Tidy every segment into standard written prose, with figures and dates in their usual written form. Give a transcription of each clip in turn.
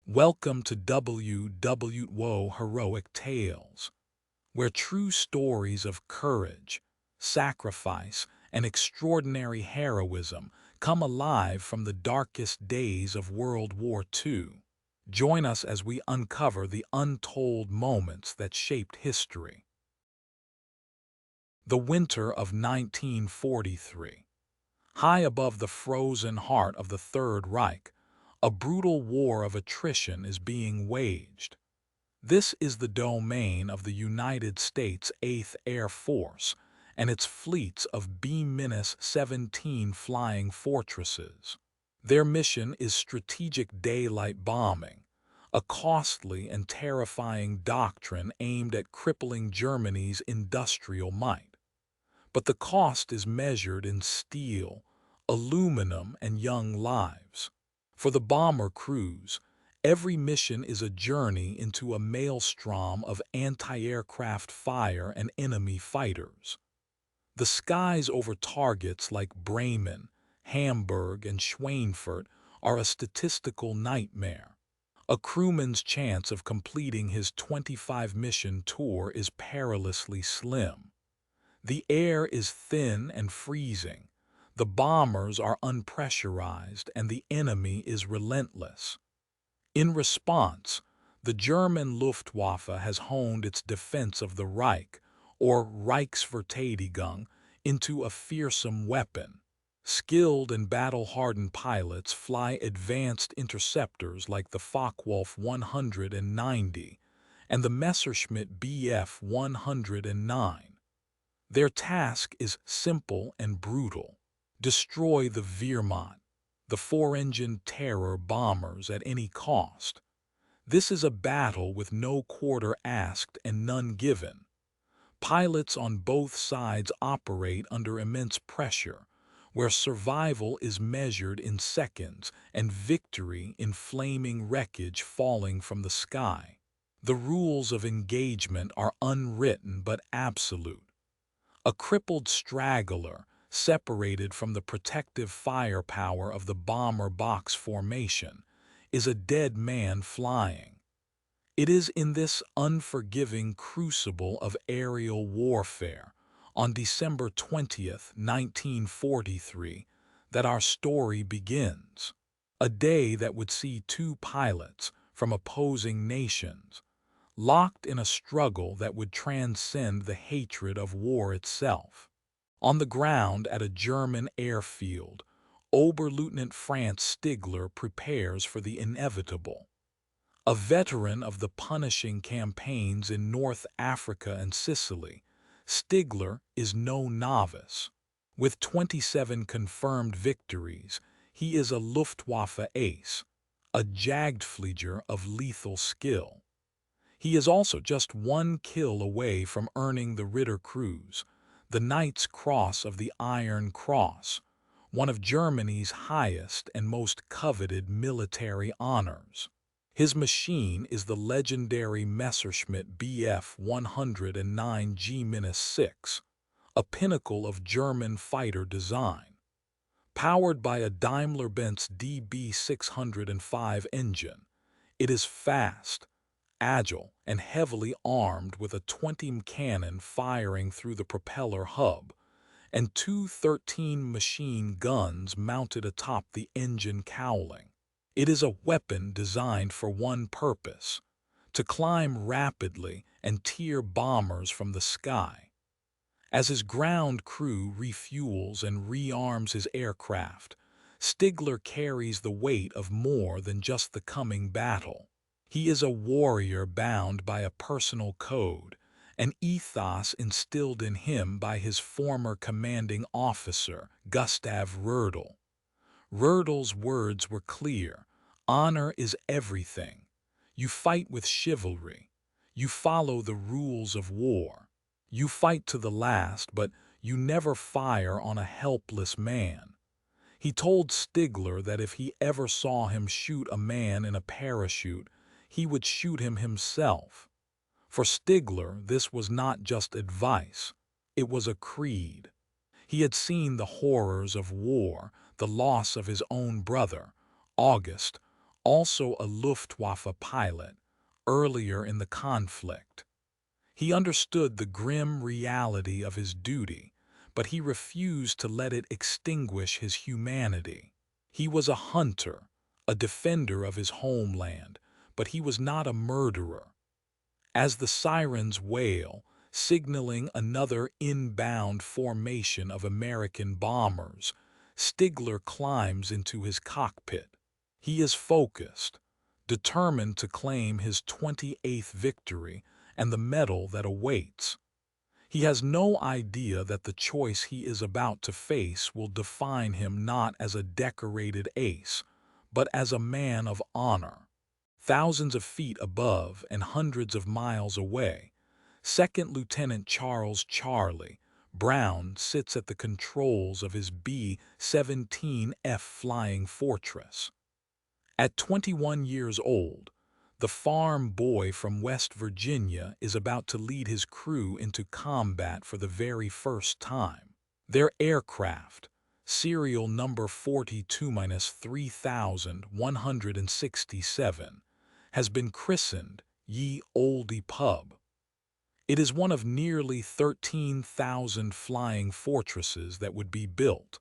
Welcome to WW2 Heroic Tales, where true stories of courage, sacrifice, and extraordinary heroism come alive from the darkest days of World War II. Join us as we uncover the untold moments that shaped history. The winter of 1943. High above the frozen heart of the Third Reich, a brutal war of attrition is being waged. This is the domain of the United States 8th Air Force and its fleets of B-17 flying fortresses. Their mission is strategic daylight bombing, a costly and terrifying doctrine aimed at crippling Germany's industrial might. But the cost is measured in steel, aluminum, and young lives. For the bomber crews, every mission is a journey into a maelstrom of anti-aircraft fire and enemy fighters. The skies over targets like Bremen, Hamburg, and Schweinfurt are a statistical nightmare. A crewman's chance of completing his 25-mission tour is perilously slim. The air is thin and freezing, the bombers are unpressurized, and the enemy is relentless. In response, the German Luftwaffe has honed its defense of the Reich, or Reichsverteidigung, into a fearsome weapon. Skilled and battle-hardened pilots fly advanced interceptors like the Focke-Wulf 190 and the Messerschmitt Bf 109. Their task is simple and brutal. Destroy the Wehrmacht, the four-engined terror bombers, at any cost. This is a battle with no quarter asked and none given. Pilots on both sides operate under immense pressure, where survival is measured in seconds and victory in flaming wreckage falling from the sky. The rules of engagement are unwritten but absolute. A crippled straggler, separated from the protective firepower of the bomber box formation, is a dead man flying. It is in this unforgiving crucible of aerial warfare, on December 20th, 1943, that our story begins. A day that would see two pilots from opposing nations locked in a struggle that would transcend the hatred of war itself. On the ground at a German airfield, Oberleutnant Franz Stigler prepares for the inevitable. A veteran of the punishing campaigns in North Africa and Sicily, Stigler is no novice. With 27 confirmed victories, he is a Luftwaffe ace, a Jagdflieger of lethal skill. He is also just one kill away from earning the Ritter Kreuz, the Knight's Cross of the Iron Cross, one of Germany's highest and most coveted military honors. His machine is the legendary Messerschmitt Bf 109 G-6, a pinnacle of German fighter design. Powered by a Daimler-Benz DB605 engine, it is fast, agile, and heavily armed with a 20 cannon firing through the propeller hub, and two 13 machine guns mounted atop the engine cowling. It is a weapon designed for one purpose: to climb rapidly and tear bombers from the sky. As his ground crew refuels and rearms his aircraft, Stigler carries the weight of more than just the coming battle. He is a warrior bound by a personal code, an ethos instilled in him by his former commanding officer, Gustav Roedel. Roedel's words were clear: honor is everything. You fight with chivalry. You follow the rules of war. You fight to the last, but you never fire on a helpless man. He told Stigler that if he ever saw him shoot a man in a parachute, he would shoot him himself. For Stigler, this was not just advice, it was a creed. He had seen the horrors of war, the loss of his own brother, August, also a Luftwaffe pilot, earlier in the conflict. He understood the grim reality of his duty, but he refused to let it extinguish his humanity. He was a hunter, a defender of his homeland, but he was not a murderer. As the sirens wail, signaling another inbound formation of American bombers, Stigler climbs into his cockpit. He is focused, determined to claim his 28th victory and the medal that awaits. He has no idea that the choice he is about to face will define him not as a decorated ace, but as a man of honor. Thousands of feet above and hundreds of miles away, Second Lieutenant Charles "Charlie" Brown sits at the controls of his B-17F flying fortress. At 21 years old, the farm boy from West Virginia is about to lead his crew into combat for the very first time. Their aircraft, serial number 42-3167, has been christened Ye Olde Pub. It is one of nearly 13,000 flying fortresses that would be built,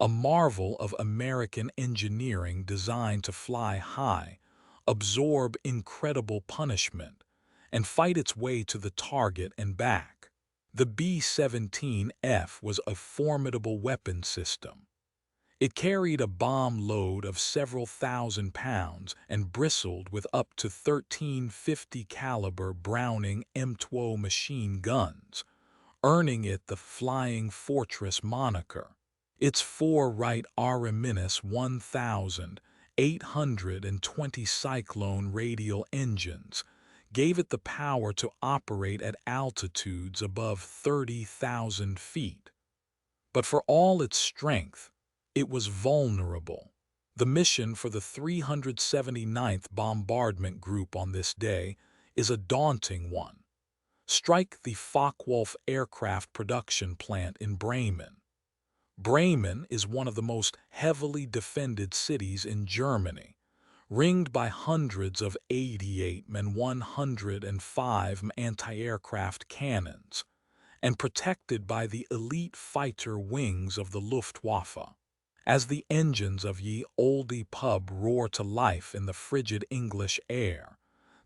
a marvel of American engineering designed to fly high, absorb incredible punishment, and fight its way to the target and back. The B-17F was a formidable weapon system. It carried a bomb load of several thousand pounds and bristled with up to 1350 caliber Browning M12 machine guns, earning it the Flying Fortress moniker. Its four Wright RMS-1820 Cyclone radial engines gave it the power to operate at altitudes above 30,000 feet. But for all its strength, it was vulnerable. The mission for the 379th Bombardment Group on this day is a daunting one. Strike the Focke-Wulf aircraft production plant in Bremen. Bremen is one of the most heavily defended cities in Germany, ringed by hundreds of 88 and 105 anti-aircraft cannons, and protected by the elite fighter wings of the Luftwaffe. As the engines of Ye Olde Pub roar to life in the frigid English air,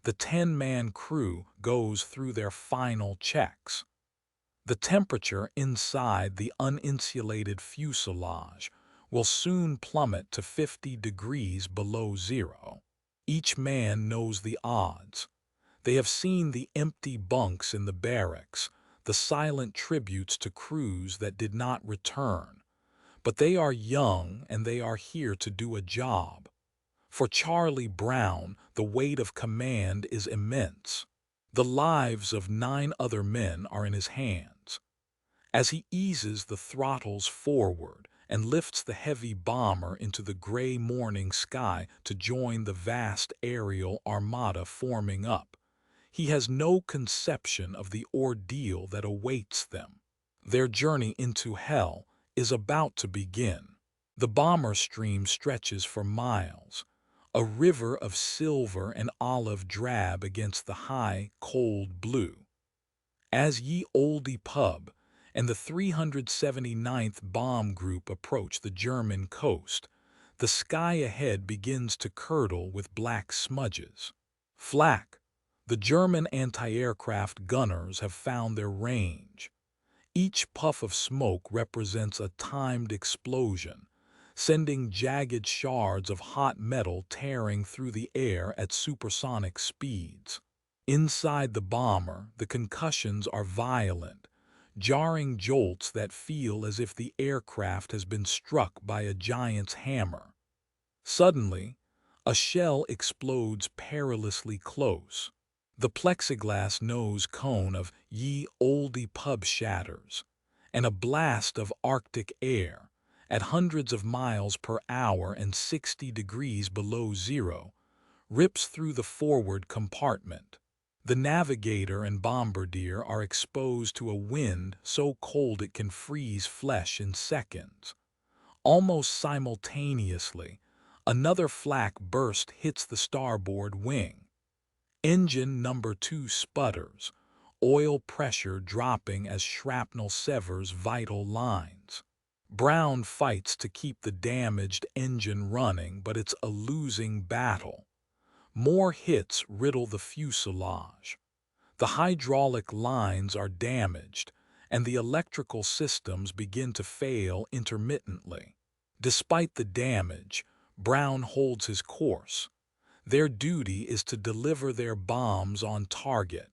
the 10-man crew goes through their final checks. The temperature inside the uninsulated fuselage will soon plummet to 50 degrees below zero. Each man knows the odds. They have seen the empty bunks in the barracks, the silent tributes to crews that did not return. But they are young and they are here to do a job. For Charlie Brown, the weight of command is immense. The lives of 9 other men are in his hands. As he eases the throttles forward and lifts the heavy bomber into the gray morning sky to join the vast aerial armada forming up, he has no conception of the ordeal that awaits them. Their journey into hell is about to begin. The bomber stream stretches for miles, a river of silver and olive drab against the high, cold blue. As Ye Olde Pub and the 379th Bomb Group approach the German coast, the sky ahead begins to curdle with black smudges. Flak, the German anti-aircraft gunners have found their range. Each puff of smoke represents a timed explosion, sending jagged shards of hot metal tearing through the air at supersonic speeds. Inside the bomber, the concussions are violent, jarring jolts that feel as if the aircraft has been struck by a giant's hammer. Suddenly, a shell explodes perilously close. The plexiglass nose cone of Ye Olde Pub shatters, and a blast of Arctic air, at hundreds of miles per hour and 60 degrees below zero, rips through the forward compartment. The navigator and bombardier are exposed to a wind so cold it can freeze flesh in seconds. Almost simultaneously, Another flak burst hits the starboard wing. Engine number 2 sputters, oil pressure dropping as shrapnel severs vital lines. Brown fights to keep the damaged engine running, but it's a losing battle. More hits riddle the fuselage. The hydraulic lines are damaged, and the electrical systems begin to fail intermittently. Despite the damage, Brown holds his course. Their duty is to deliver their bombs on target.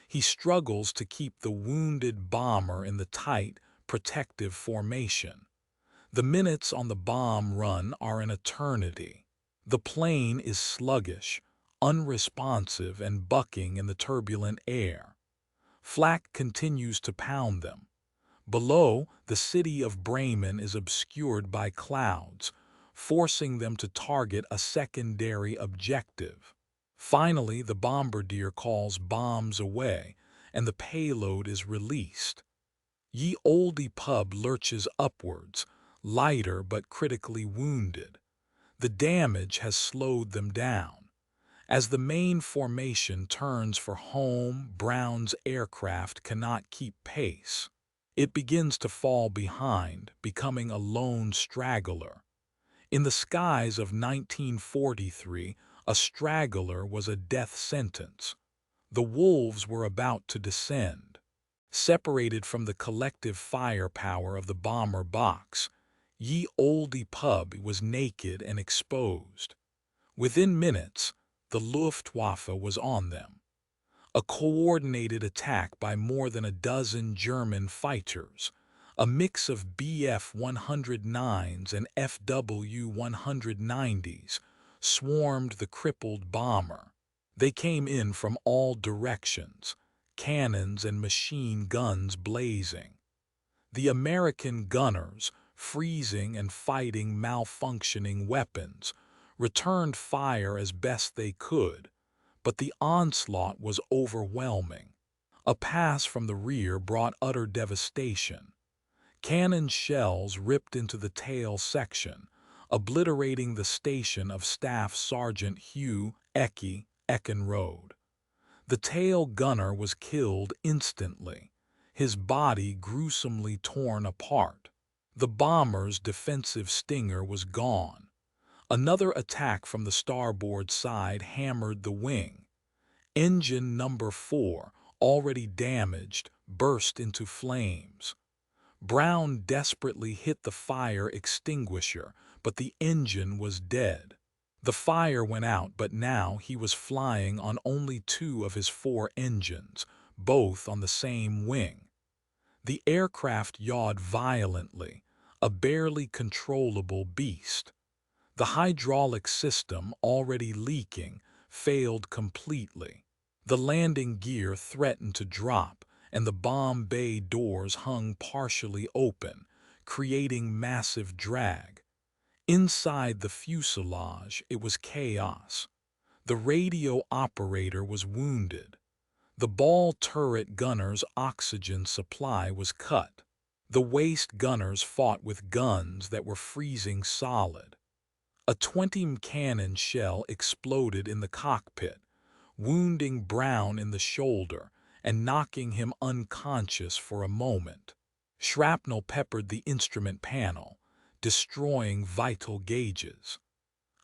He struggles to keep the wounded bomber in the tight, protective formation. The minutes on the bomb run are an eternity. The plane is sluggish, unresponsive, and bucking in the turbulent air. Flak continues to pound them. Below, the city of Bremen is obscured by clouds, forcing them to target a secondary objective. Finally, the bombardier calls bombs away, and the payload is released. Ye Olde pub lurches upwards, lighter but critically wounded. The damage has slowed them down. As the main formation turns for home, Brown's aircraft cannot keep pace. It begins to fall behind, becoming a lone straggler. In the skies of 1943, a straggler was a death sentence. The wolves were about to descend. Separated from the collective firepower of the bomber box, Ye Olde pub was naked and exposed. Within minutes, the Luftwaffe was on them. A coordinated attack by more than a dozen German fighters, a mix of Bf-109s and FW-190s, swarmed the crippled bomber. They came in from all directions, cannons and machine guns blazing. The American gunners, freezing and fighting malfunctioning weapons, returned fire as best they could, but the onslaught was overwhelming. A pass from the rear brought utter devastation. Cannon shells ripped into the tail section, obliterating the station of Staff Sergeant Hugh Eckenrode. The tail gunner was killed instantly, his body gruesomely torn apart. The bomber's defensive stinger was gone. Another attack from the starboard side hammered the wing. Engine number 4, already damaged, burst into flames. Brown desperately hit the fire extinguisher, but the engine was dead. The fire went out, but now he was flying on only 2 of his 4 engines, both on the same wing. The aircraft yawed violently, a barely controllable beast. The hydraulic system, already leaking, failed completely. The landing gear threatened to drop, and the bomb bay doors hung partially open, creating massive drag. Inside the fuselage, it was chaos. The radio operator was wounded. The ball turret gunner's oxygen supply was cut. The waist gunners fought with guns that were freezing solid. A 20 cannon shell exploded in the cockpit, wounding Brown in the shoulder and knocking him unconscious for a moment. Shrapnel peppered the instrument panel, destroying vital gauges.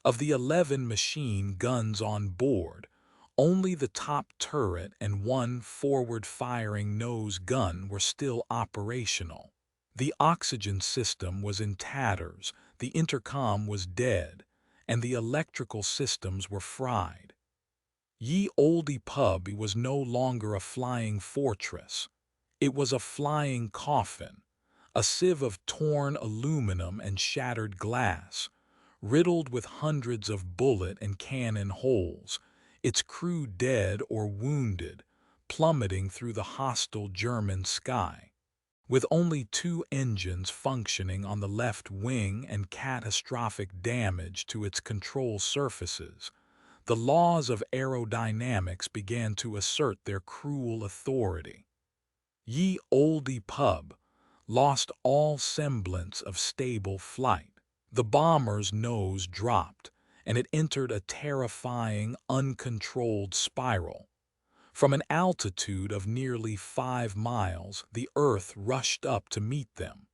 Of the 11 machine guns on board, only the top turret and 1 forward-firing nose gun were still operational. The oxygen system was in tatters, the intercom was dead, and the electrical systems were fried. Ye Olde pub was no longer a flying fortress. It was a flying coffin, a sieve of torn aluminum and shattered glass, riddled with hundreds of bullet and cannon holes, its crew dead or wounded, plummeting through the hostile German sky. With only 2 engines functioning on the left wing and catastrophic damage to its control surfaces, the laws of aerodynamics began to assert their cruel authority. Ye Olde pub lost all semblance of stable flight. The bomber's nose dropped, and it entered a terrifying, uncontrolled spiral. From an altitude of nearly 5 miles, the Earth rushed up to meet them.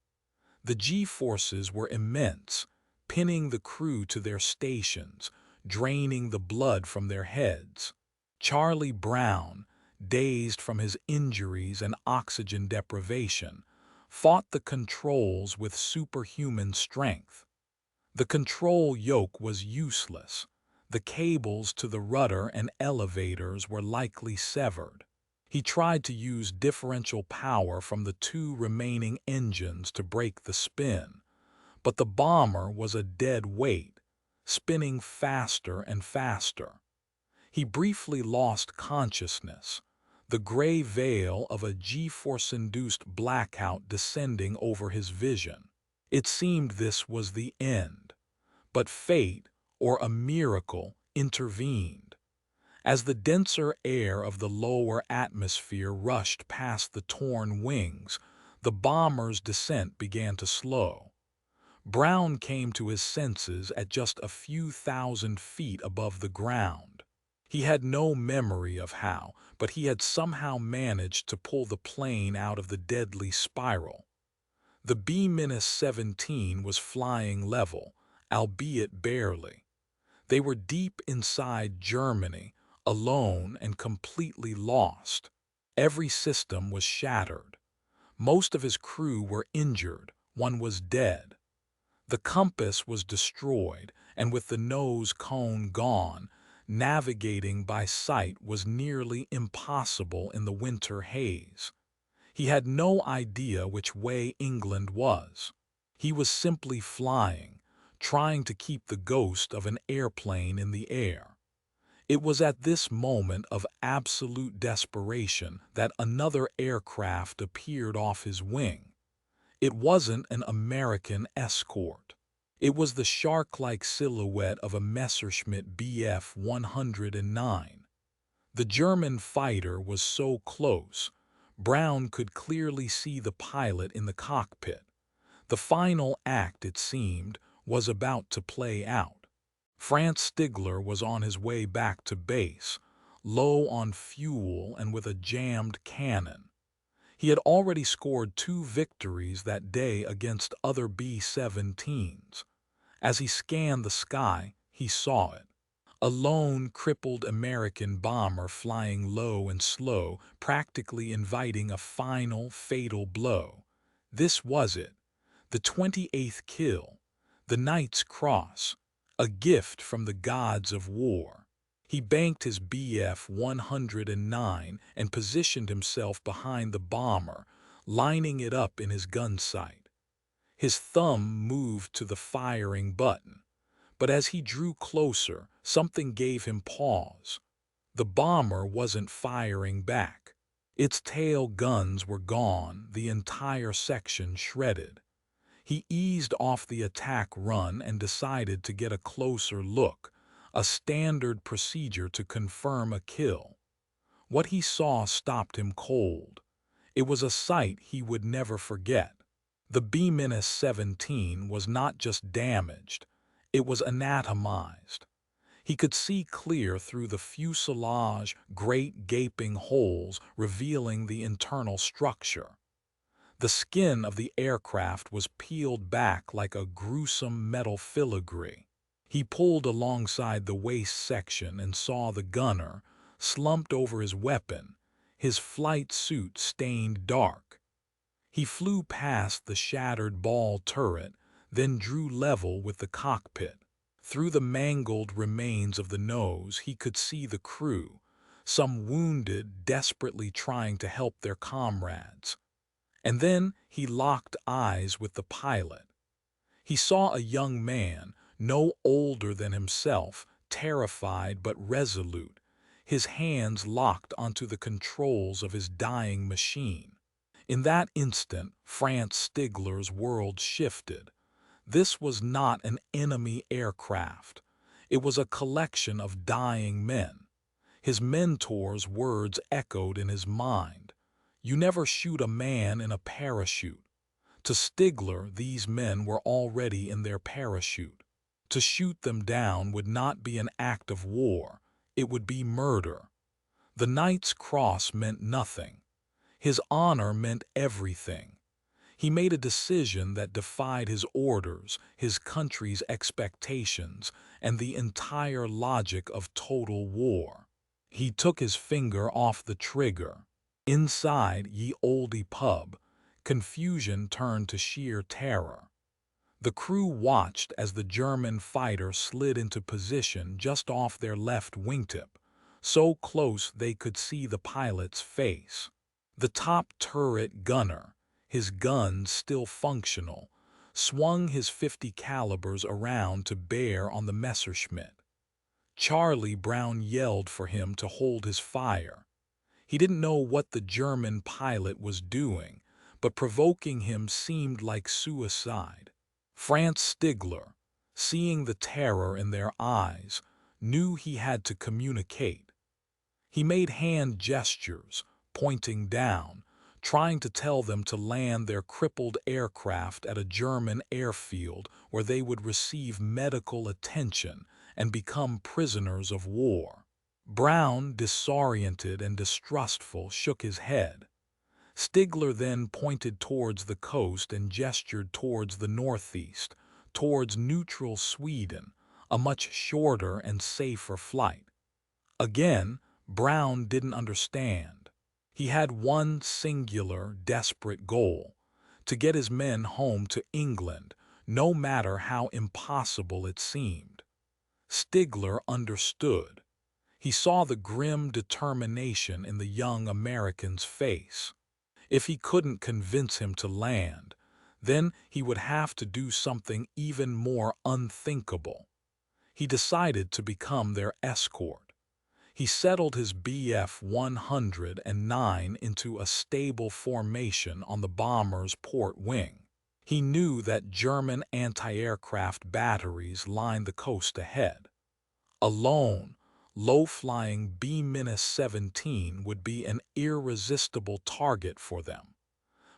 The G-forces were immense, pinning the crew to their stations, draining the blood from their heads. Charlie Brown, dazed from his injuries and oxygen deprivation, fought the controls with superhuman strength. The control yoke was useless. The cables to the rudder and elevators were likely severed. He tried to use differential power from the 2 remaining engines to break the spin, but the bomber was a dead weight, spinning faster and faster. He briefly lost consciousness, the gray veil of a G-force-induced blackout descending over his vision. It seemed this was the end. But fate, or a miracle, intervened. As the denser air of the lower atmosphere rushed past the torn wings, the bomber's descent began to slow. Brown came to his senses at just a few thousand feet above the ground. He had no memory of how, but he had somehow managed to pull the plane out of the deadly spiral. The B-17 was flying level, albeit barely. They were deep inside Germany, alone and completely lost. Every system was shattered. Most of his crew were injured, one was dead. The compass was destroyed, and with the nose cone gone, navigating by sight was nearly impossible in the winter haze. He had no idea which way England was. He was simply flying, trying to keep the ghost of an airplane in the air. It was at this moment of absolute desperation that another aircraft appeared off his wing. It wasn't an American escort. It was the shark-like silhouette of a Messerschmitt Bf 109. The German fighter was so close, Brown could clearly see the pilot in the cockpit. The final act, it seemed, was about to play out. Franz Stigler was on his way back to base, low on fuel and with a jammed cannon. He had already scored 2 victories that day against other B-17s. As he scanned the sky, he saw it. A lone, crippled American bomber flying low and slow, practically inviting a final, fatal blow. This was it. The 28th kill. The Knight's Cross. A gift from the gods of war. He banked his Bf 109 and positioned himself behind the bomber, lining it up in his gun sight. His thumb moved to the firing button, but as he drew closer, something gave him pause. The bomber wasn't firing back. Its tail guns were gone, the entire section shredded. He eased off the attack run and decided to get a closer look, a standard procedure to confirm a kill. What he saw stopped him cold. It was a sight he would never forget. The B-17 was not just damaged, it was anatomized. He could see clear through the fuselage, great gaping holes revealing the internal structure. The skin of the aircraft was peeled back like a gruesome metal filigree. He pulled alongside the waist section and saw the gunner, slumped over his weapon, his flight suit stained dark. He flew past the shattered ball turret, then drew level with the cockpit. Through the mangled remains of the nose, he could see the crew, some wounded, desperately trying to help their comrades. And then he locked eyes with the pilot. He saw a young man, no older than himself, terrified but resolute, his hands locked onto the controls of his dying machine. In that instant, Franz Stigler's world shifted. This was not an enemy aircraft. It was a collection of dying men. His mentor's words echoed in his mind. You never shoot a man in a parachute. To Stigler, these men were already in their parachute. To shoot them down would not be an act of war, it would be murder. The Knight's Cross meant nothing. His honor meant everything. He made a decision that defied his orders, his country's expectations, and the entire logic of total war. He took his finger off the trigger. Inside Ye Olde pub, confusion turned to sheer terror. The crew watched as the German fighter slid into position just off their left wingtip, so close they could see the pilot's face. The top turret gunner, his guns still functional, swung his .50 calibers around to bear on the Messerschmitt. Charlie Brown yelled for him to hold his fire. He didn't know what the German pilot was doing, but provoking him seemed like suicide. Franz Stigler, seeing the terror in their eyes, knew he had to communicate. He made hand gestures, pointing down, trying to tell them to land their crippled aircraft at a German airfield where they would receive medical attention and become prisoners of war. Brown, disoriented and distrustful, shook his head. Stigler then pointed towards the coast and gestured towards the northeast, towards neutral Sweden, a much shorter and safer flight. Again, Brown didn't understand. He had one singular, desperate goal: to get his men home to England, no matter how impossible it seemed. Stigler understood. He saw the grim determination in the young American's face. If he couldn't convince him to land, then he would have to do something even more unthinkable. He decided to become their escort. He settled his Bf 109 into a stable formation on the bomber's port wing. He knew that German anti-aircraft batteries lined the coast ahead. A lone, low-flying B-17 would be an irresistible target for them.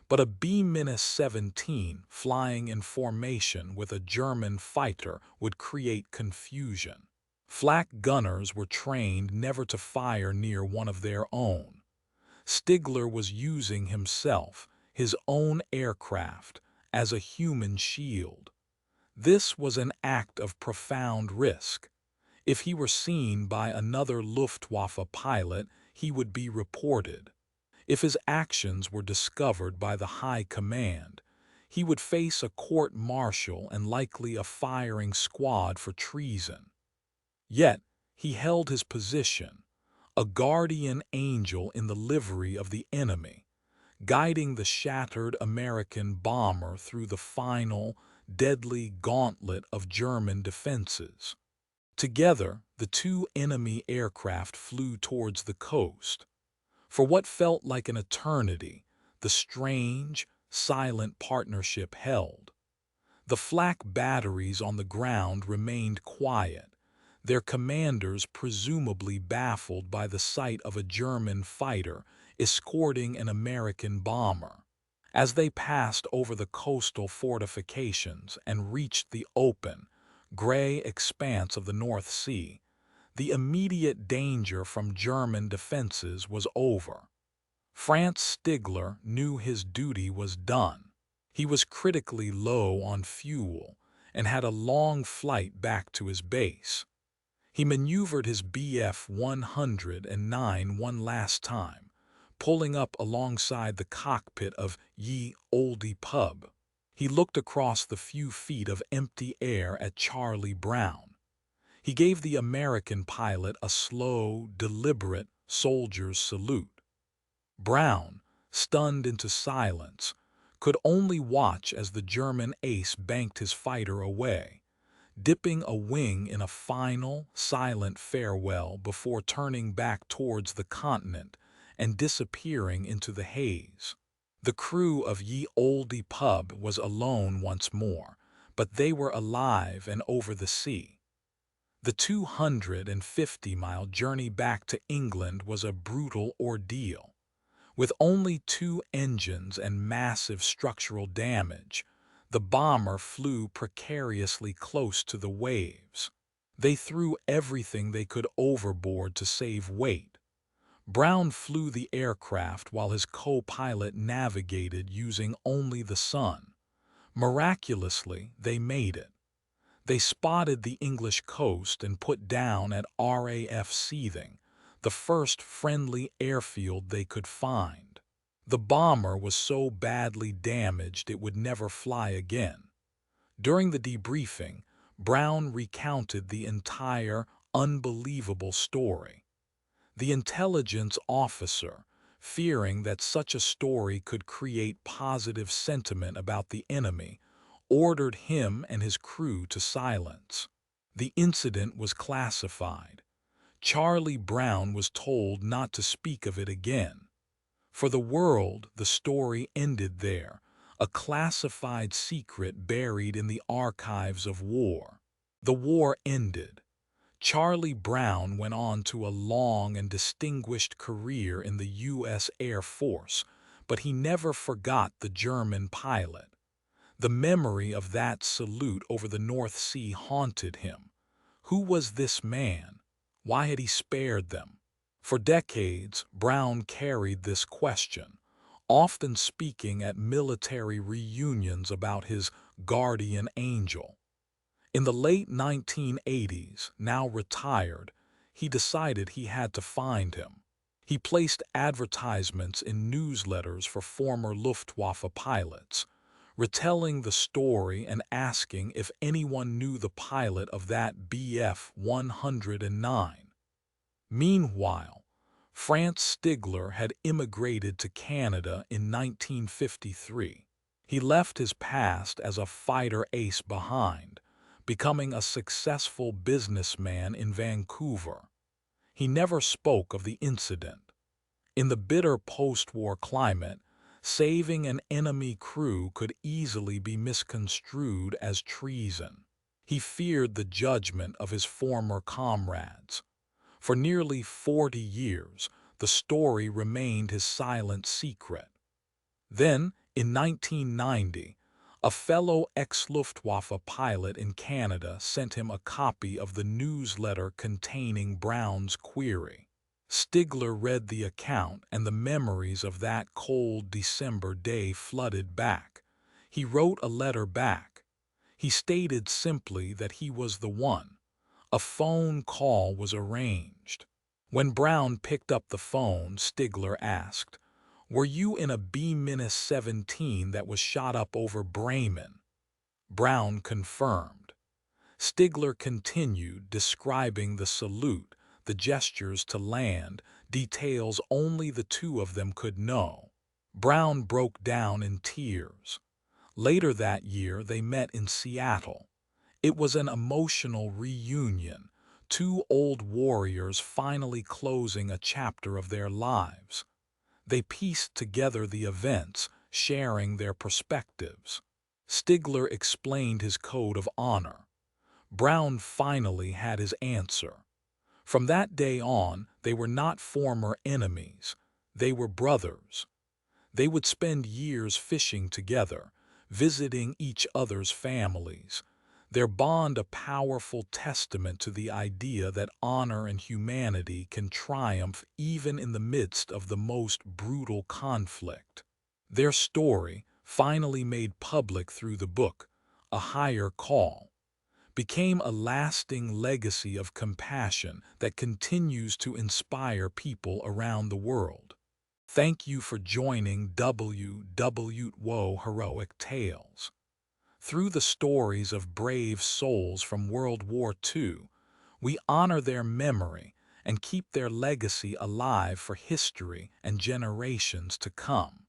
But a B-17 flying in formation with a German fighter would create confusion. Flak gunners were trained never to fire near one of their own. Stigler was using himself, his own aircraft, as a human shield. This was an act of profound risk. If he were seen by another Luftwaffe pilot, he would be reported. If his actions were discovered by the High Command, he would face a court-martial and likely a firing squad for treason. Yet, he held his position, a guardian angel in the livery of the enemy, guiding the shattered American bomber through the final, deadly gauntlet of German defenses. Together, the two enemy aircraft flew towards the coast. For what felt like an eternity, the strange, silent partnership held. The flak batteries on the ground remained quiet, their commanders presumably baffled by the sight of a German fighter escorting an American bomber. As they passed over the coastal fortifications and reached the open, gray expanse of the North Sea, the immediate danger from German defenses was over. Franz Stigler knew his duty was done. He was critically low on fuel and had a long flight back to his base. He maneuvered his Bf 109 one last time, pulling up alongside the cockpit of Ye Olde pub. He looked across the few feet of empty air at Charlie Brown. He gave the American pilot a slow, deliberate soldier's salute. Brown, stunned into silence, could only watch as the German ace banked his fighter away, dipping a wing in a final, silent farewell before turning back towards the continent and disappearing into the haze. The crew of Ye Olde pub was alone once more, but they were alive and over the sea. The 250-mile journey back to England was a brutal ordeal. With only 2 engines and massive structural damage, the bomber flew precariously close to the waves. They threw everything they could overboard to save weight. Brown flew the aircraft while his co-pilot navigated using only the sun. Miraculously, they made it. They spotted the English coast and put down at RAF Seething, the first friendly airfield they could find. The bomber was so badly damaged it would never fly again. During the debriefing, Brown recounted the entire unbelievable story. The intelligence officer, fearing that such a story could create positive sentiment about the enemy, ordered him and his crew to silence. The incident was classified. Charlie Brown was told not to speak of it again. For the world, the story ended there, a classified secret buried in the archives of war. The war ended. Charlie Brown went on to a long and distinguished career in the U.S. Air Force, but he never forgot the German pilot. The memory of that salute over the North Sea haunted him. Who was this man? Why had he spared them? For decades, Brown carried this question, often speaking at military reunions about his guardian angel. In the late 1980s, now retired, he decided he had to find him. He placed advertisements in newsletters for former Luftwaffe pilots, retelling the story and asking if anyone knew the pilot of that Bf-109. Meanwhile, Franz Stigler had immigrated to Canada in 1953. He left his past as a fighter ace behind, becoming a successful businessman in Vancouver. He never spoke of the incident. In the bitter post-war climate, saving an enemy crew could easily be misconstrued as treason. He feared the judgment of his former comrades. For nearly 40 years, the story remained his silent secret. Then, in 1990, a fellow ex-Luftwaffe pilot in Canada sent him a copy of the newsletter containing Brown's query. Stigler read the account, and the memories of that cold December day flooded back. He wrote a letter back. He stated simply that he was the one. A phone call was arranged. When Brown picked up the phone, Stigler asked, "Were you in a B-17 that was shot up over Bremen?" Brown confirmed. Stigler continued, describing the salute, the gestures to land, details only the two of them could know. Brown broke down in tears. Later that year, they met in Seattle. It was an emotional reunion, two old warriors finally closing a chapter of their lives. They pieced together the events, sharing their perspectives. Stigler explained his code of honor. Brown finally had his answer. From that day on, they were not former enemies. They were brothers. They would spend years fishing together, visiting each other's families. Their bond a powerful testament to the idea that honor and humanity can triumph even in the midst of the most brutal conflict. Their story, finally made public through the book, A Higher Call, became a lasting legacy of compassion that continues to inspire people around the world. Thank you for joining WW2 Heroic Tales. Through the stories of brave souls from World War II, we honor their memory and keep their legacy alive for history and generations to come.